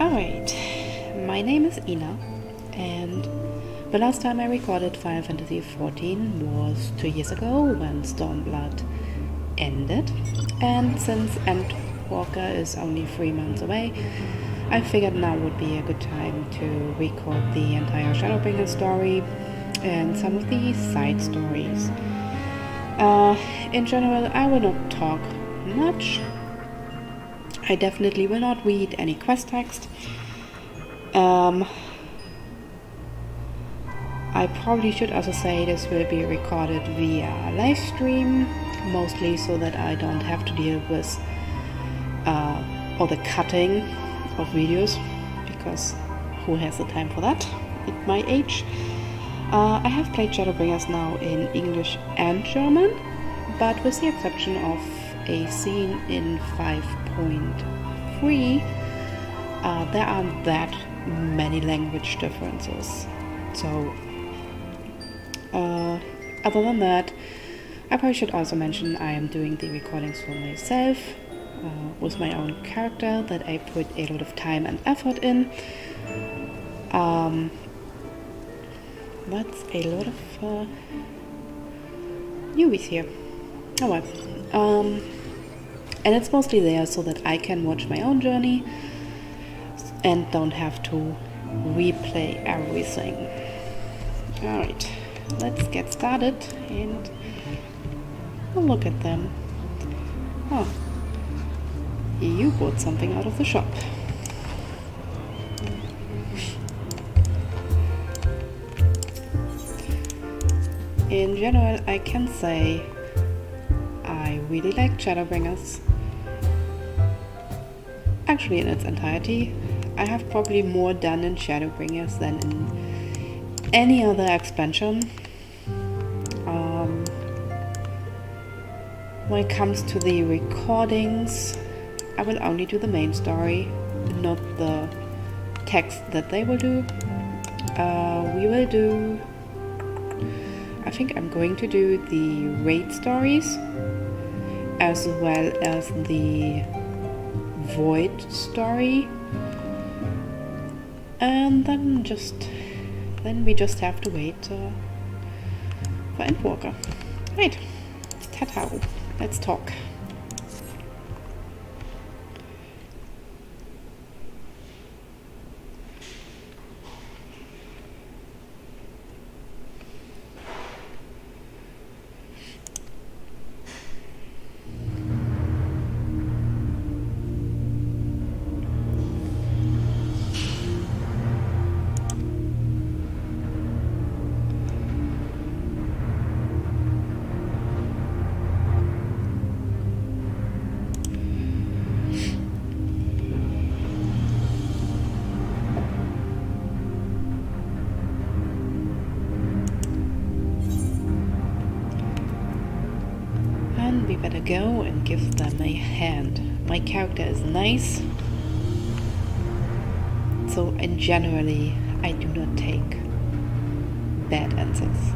Alright, my name is Ina, and the last time I recorded Final Fantasy XIV was 2 years ago when Stormblood ended, and since Endwalker is only 3 months away, I figured now would be a good time to record the entire Shadowbringers story and some of the side stories. In general, I will not talk much. I definitely will not read any quest text. I probably should also say this will be recorded via live stream, mostly so that I don't have to deal with all the cutting of videos, because who has the time for that at my age? I have played Shadowbringers now in English and German, but with the exception of a scene in 5.3, there aren't that many language differences. So, other than that, I probably should also mention I am doing the recordings for myself, with my own character that I put a lot of time and effort in. That's a lot of newbies here. Oh well. And it's mostly there so that I can watch my own journey and don't have to replay everything. Alright, let's get started and we'll look at them. Oh, you bought something out of the shop. In general, I can say I really like Shadowbringers. Actually, in its entirety, I have probably more done in Shadowbringers than in any other expansion. When it comes to the recordings, I will only do the main story, not the text that they will do. We will do... I think I'm going to do the raid stories as well as the void story, and then we just have to wait for Endwalker. Right, Tatao, let's talk. We better go and give them a hand. My character is nice, so in generally I do not take bad answers.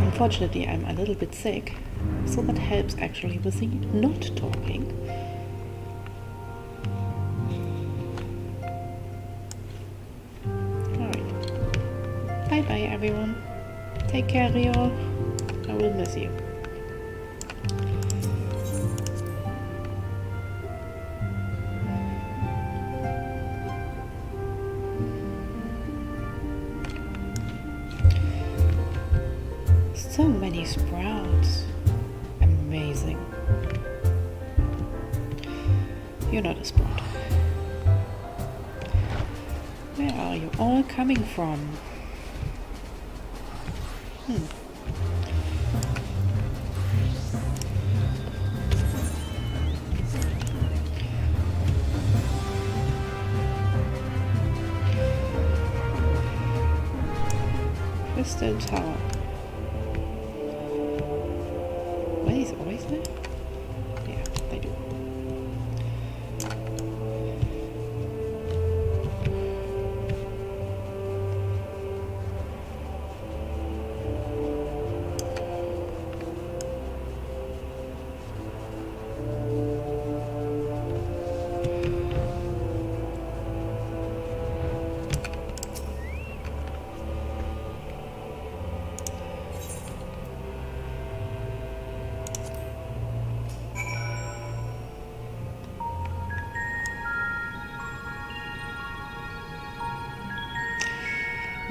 Unfortunately, I'm a little bit sick, so that helps actually with the not talking. Alright. Bye bye everyone. Take care, Rio. I will miss you. So many sprouts. Amazing. You're not a sprout. Where are you all coming from? Crystal Tower. Were these always there? Yeah, they do.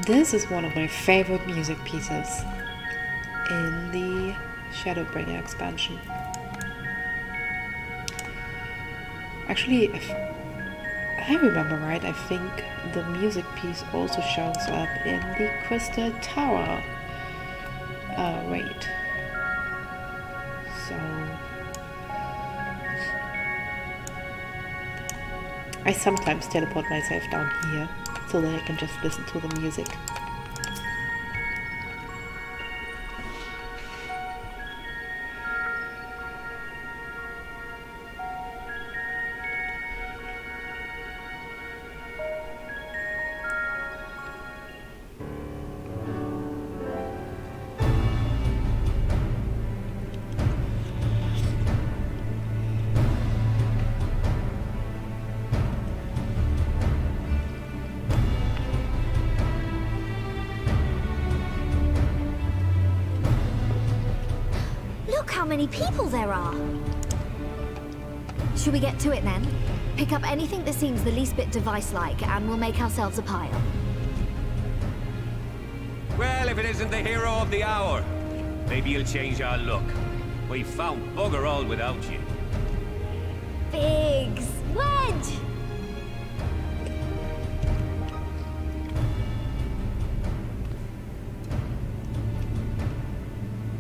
This is one of my favorite music pieces in the Shadowbringer expansion. Actually, if I remember right, I think the music piece also shows up in the Crystal Tower raid. So I sometimes teleport myself down here so that I can just listen to the music. How many people there are. Should we get to it then? Pick up anything that seems the least bit device-like and we'll make ourselves a pile. Well, if it isn't the hero of the hour, maybe you'll change our look. We've found bugger all without you. Biggs! Wedge!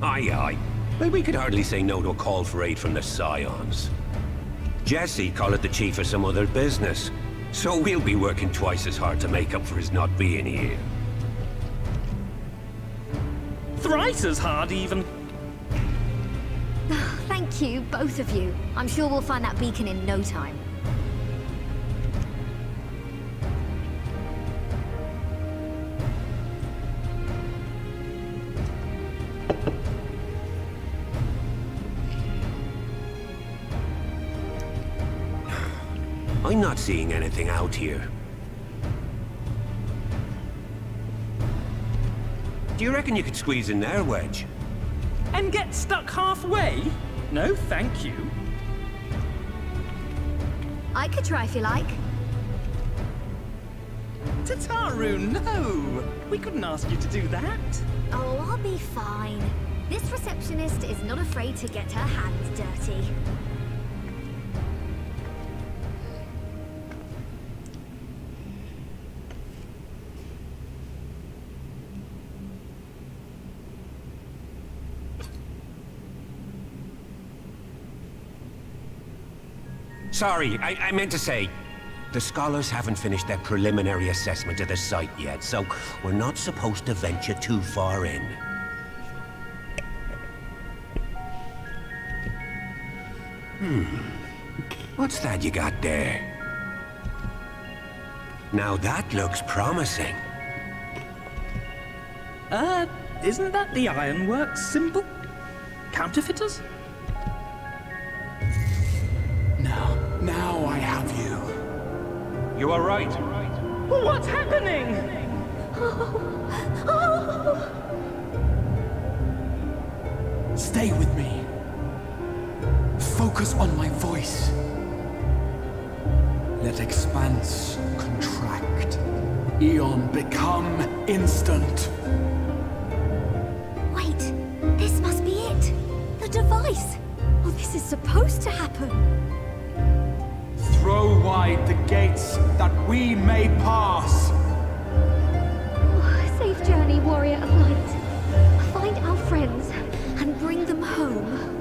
Aye, aye. But we could hardly say no to a call for aid from the Scions. Jesse called it the chief of some other business, so we'll be working twice as hard to make up for his not being here. Thrice as hard, even. Thank you, both of you. I'm sure we'll find that beacon in no time. I'm not seeing anything out here. Do you reckon you could squeeze in there, Wedge? And get stuck halfway? No, thank you. I could try if you like. Tataru, no! We couldn't ask you to do that. Oh, I'll be fine. This receptionist is not afraid to get her hands dirty. Sorry, I meant to say, the scholars haven't finished their preliminary assessment of the site yet, so we're not supposed to venture too far in. What's that you got there? Now that looks promising. Isn't that the Ironworks symbol? Counterfeiters? Now I have you. You are right. What's happening? Stay with me. Focus on my voice. Let expanse contract. Eon become instant. Wait, this must be it. The device. Oh, this is supposed to happen. Throw wide the gates that we may pass. Oh, safe journey, warrior of light. Find our friends and bring them home.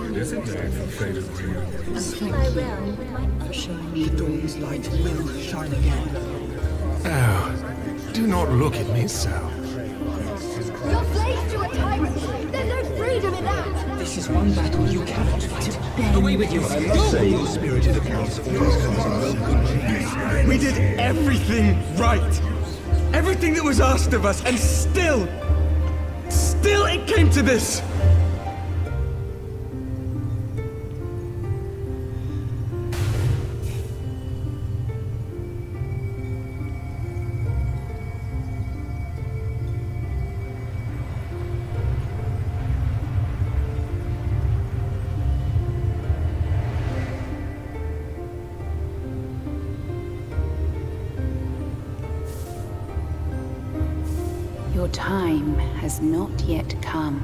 I will, with my own. The dawn's light will shine again. Oh, do not look at me so. You're slaves to a tyrant! There's no freedom in that! This is one battle you cannot fight. Away with you! Go! Spirited accounts always comes in. We did everything right! Everything that was asked of us, and still it came to this! Your time has not yet come.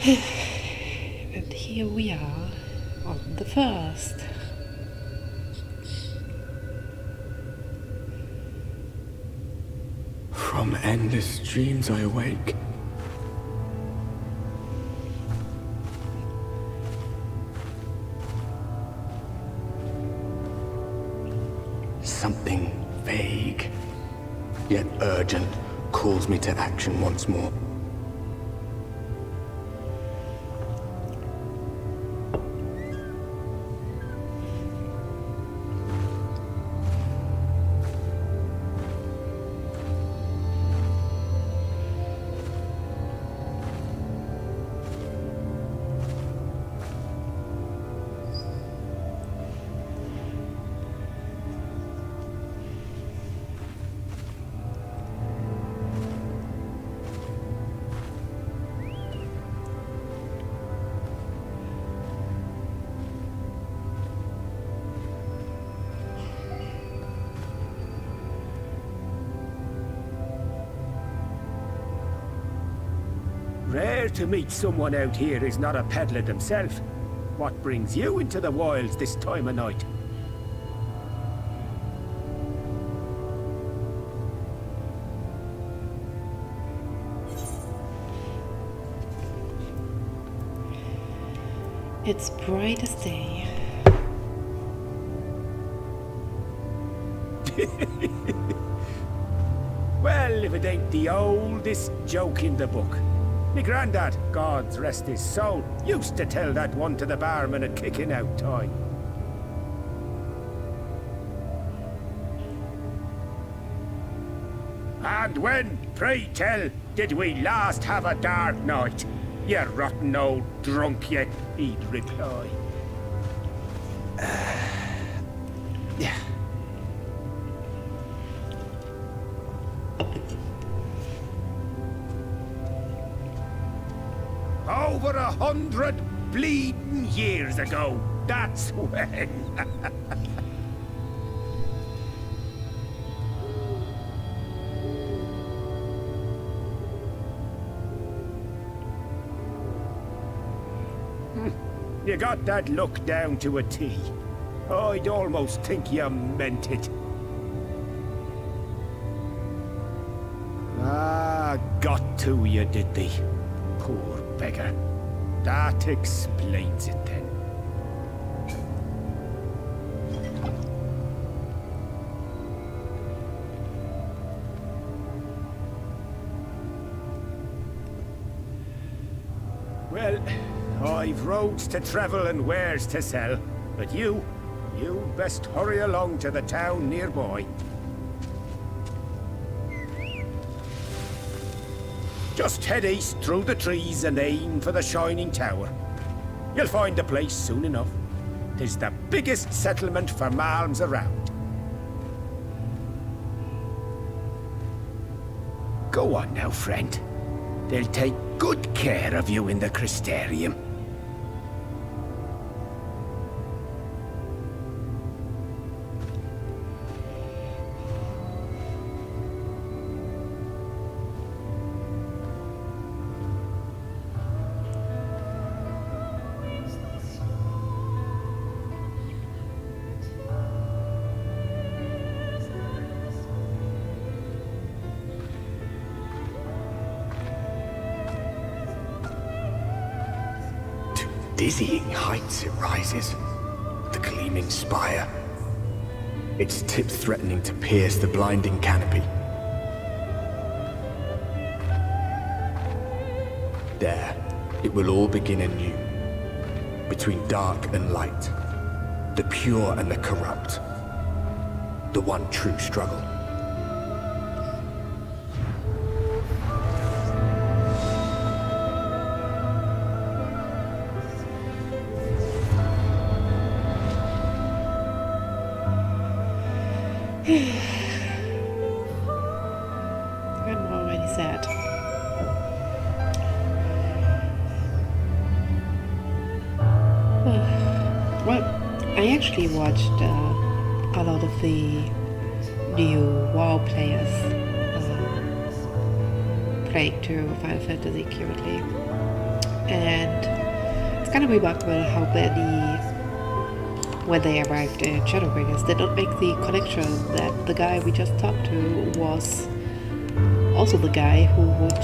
And here we are on the first. From endless dreams I awake. Something vague, yet urgent, calls me to action once more. Rare to meet someone out here who's not a peddler themselves. What brings you into the wilds this time of night? It's bright as day. Well, if it ain't the oldest joke in the book. Me granddad, God rest his soul, used to tell that one to the barman at kicking out time. And when, pray tell, did we last have a dark night? You rotten old drunk yet, he'd reply. Yeah. Over 100 bleeding years ago, that's when. You got that look down to a T. I'd almost think you meant it. Ah, got to you, did they? Poor beggar. That explains it then. Well, I've roads to travel and wares to sell, but you best hurry along to the town nearby. Just head east through the trees and aim for the Shining Tower. You'll find the place soon enough. 'Tis the biggest settlement for malms around. Go on now, friend. They'll take good care of you in the Crystarium. Dizzying heights it rises, the gleaming spire. Its tip threatening to pierce the blinding canopy. There, it will all begin anew. Between dark and light, the pure and the corrupt. The one true struggle. I'm already sad. Well, I actually watched a lot of the new WoW players playing through Final Fantasy currently, and it's kind of remarkable how many, when they arrived in Shadowbringers, did not make the connection that the guy we just talked to was also the guy who would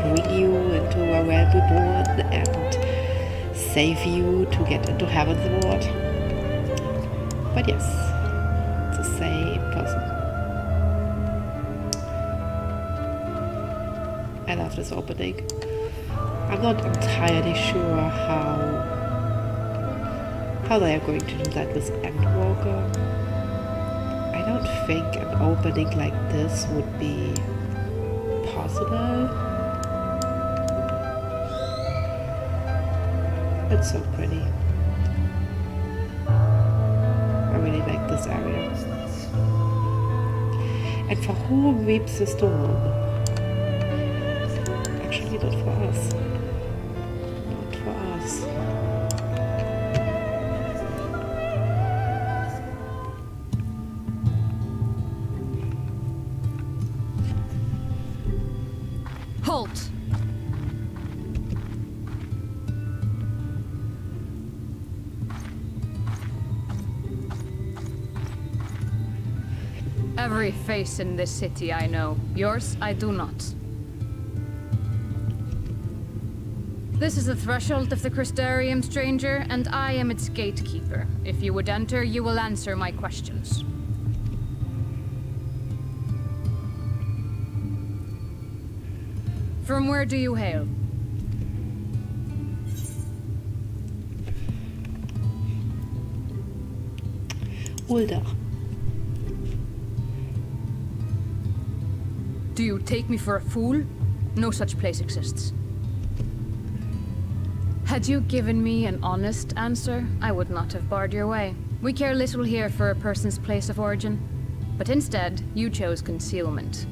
bring you into a realm reborn and save you to get into Heaven's Ward. But yes, it's the same person. I love this opening. I'm not entirely sure how they are going to do that with Endwalker. I don't think an opening like this would be possible. It's so pretty. I really like this area. And for whom weeps the storm? Actually, not for us. Not for us. Halt! Every face in this city I know. Yours, I do not. This is the threshold of the Crystarium, stranger, and I am its gatekeeper. If you would enter, you will answer my questions. From where do you hail? Ulda. Do you take me for a fool? No such place exists. Had you given me an honest answer, I would not have barred your way. We care little here for a person's place of origin. But instead, you chose concealment.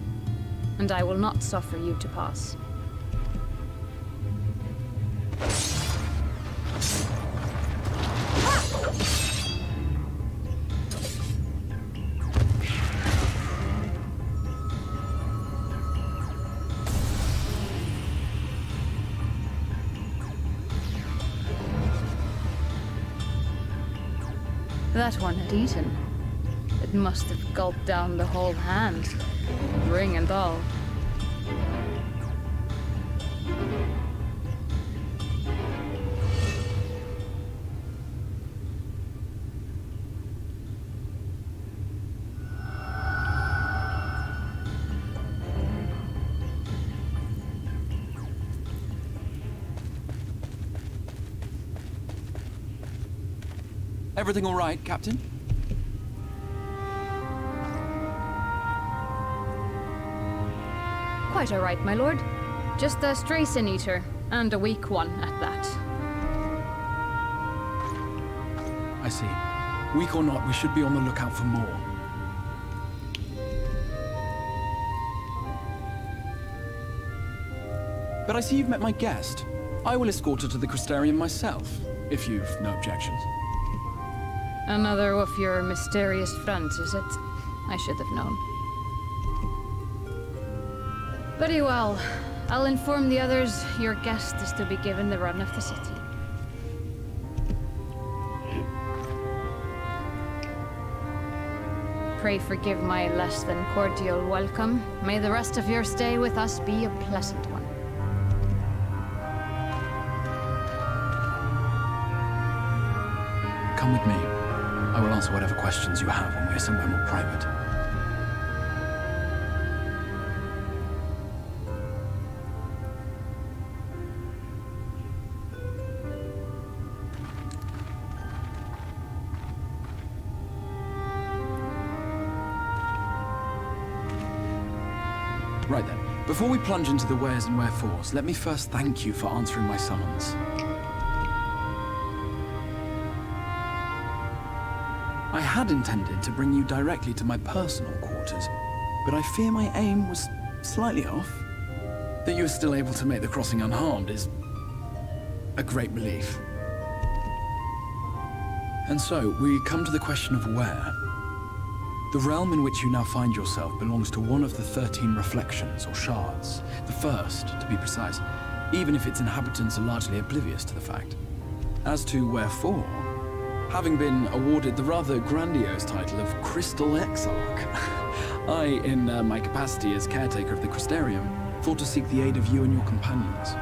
And I will not suffer you to pass. That one had eaten. It must have gulped down the whole hand, ring and all. Everything all right, Captain? Quite all right, my lord. Just a stray sin eater, and a weak one at that. I see. Weak or not, we should be on the lookout for more. But I see you've met my guest. I will escort her to the Crystarium myself, if you've no objections. Another of your mysterious friends, is it? I should have known. Very well. I'll inform the others your guest is to be given the run of the city. Pray forgive my less than cordial welcome. May the rest of your stay with us be a pleasant one. Come with me. I will answer whatever questions you have when we are somewhere more private. Right then. Before we plunge into the wheres and wherefores, let me first thank you for answering my summons. I had intended to bring you directly to my personal quarters, but I fear my aim was slightly off. That you are still able to make the crossing unharmed is a great relief. And so, we come to the question of where. The realm in which you now find yourself belongs to one of the 13 reflections, or shards. The first, to be precise, even if its inhabitants are largely oblivious to the fact. As to wherefore, having been awarded the rather grandiose title of Crystal Exarch, I, in my capacity as caretaker of the Crystarium, thought to seek the aid of you and your companions.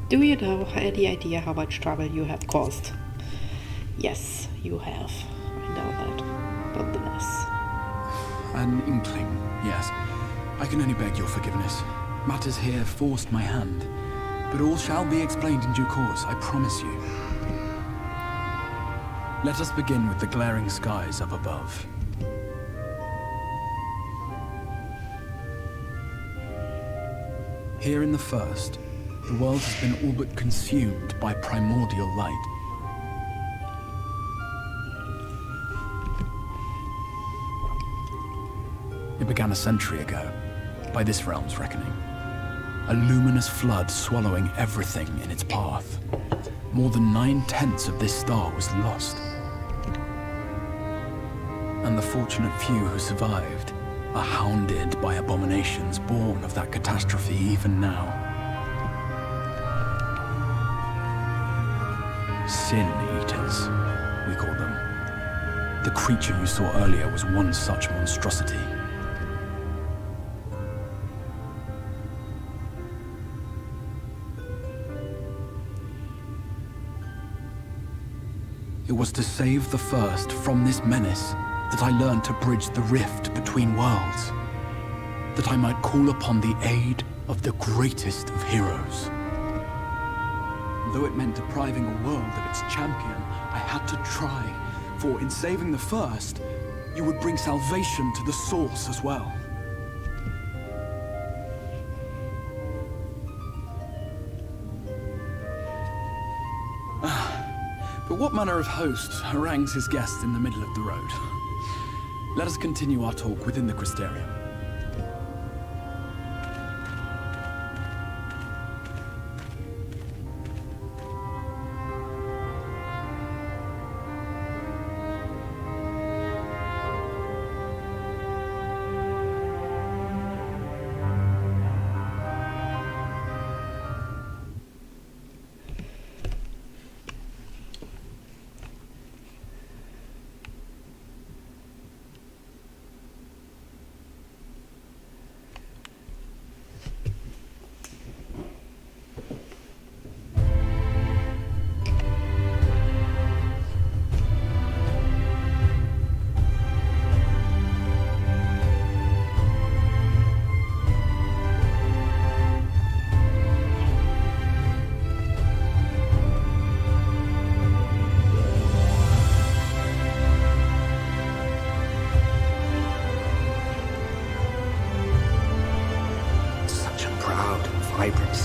Do you know any idea how much trouble you have caused? Yes, you have. I know that. Nonetheless. An inkling, yes. I can only beg your forgiveness. Matters here forced my hand. But all shall be explained in due course, I promise you. Let us begin with the glaring skies up above. Here in the first, the world has been all but consumed by primordial light. It began a century ago, by this realm's reckoning. A luminous flood swallowing everything in its path. More than 9/10 of this star was lost. And the fortunate few who survived are hounded by abominations born of that catastrophe even now. Sin Eaters, we call them. The creature you saw earlier was one such monstrosity. It was to save the first from this menace that I learned to bridge the rift between worlds. That I might call upon the aid of the greatest of heroes. Though it meant depriving a world of its champion, I had to try, for in saving the first, you would bring salvation to the source as well. But what manner of host harangues his guests in the middle of the road? Let us continue our talk within the Crystarium.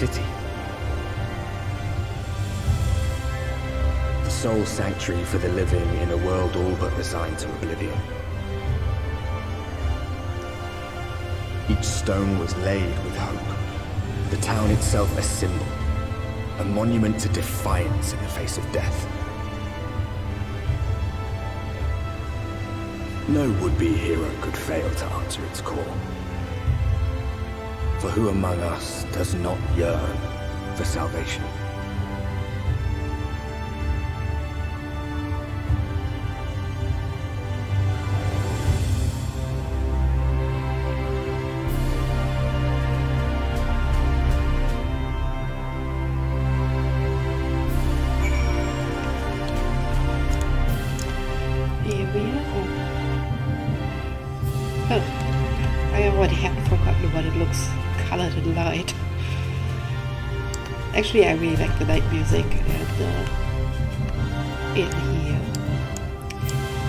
city. The sole sanctuary for the living in a world all but resigned to oblivion. Each stone was laid with hope. The town itself a symbol, a monument to defiance in the face of death. No would-be hero could fail to answer its call. For who among us does not yearn for salvation? Here we are. Oh, I already had forgotten what it looks colored in light. Actually, I really like the night music in here.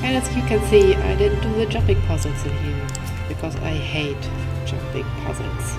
And as you can see, I didn't do the jumping puzzles in here because I hate jumping puzzles.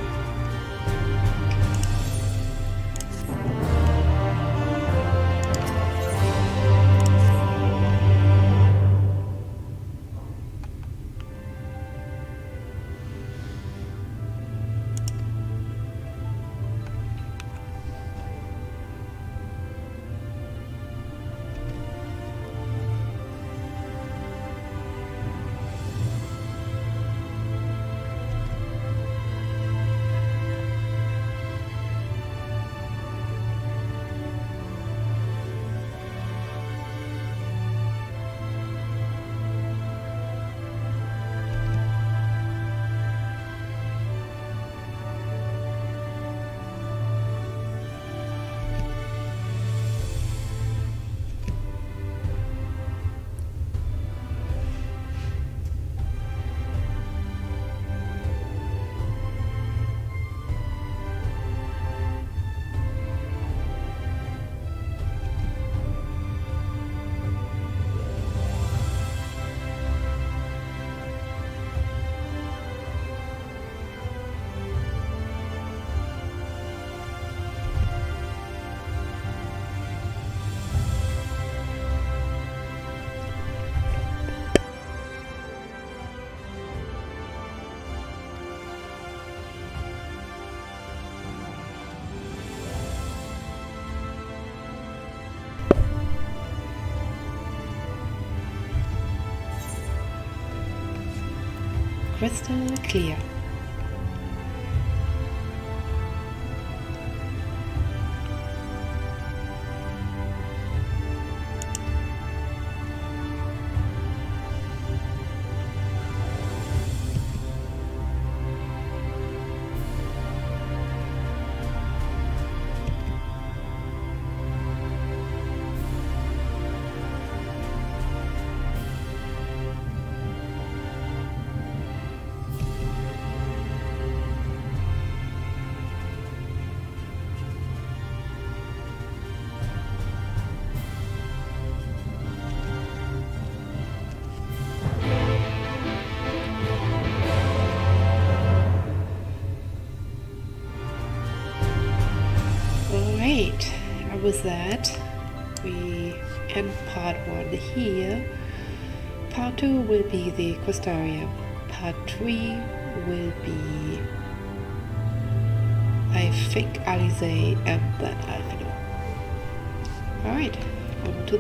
Crystal clear. Alright, and with that, we end part 1 here. Part 2 will be the Questaria. Part 3 will be, I think, Alize and then Alfino. Alright, on to the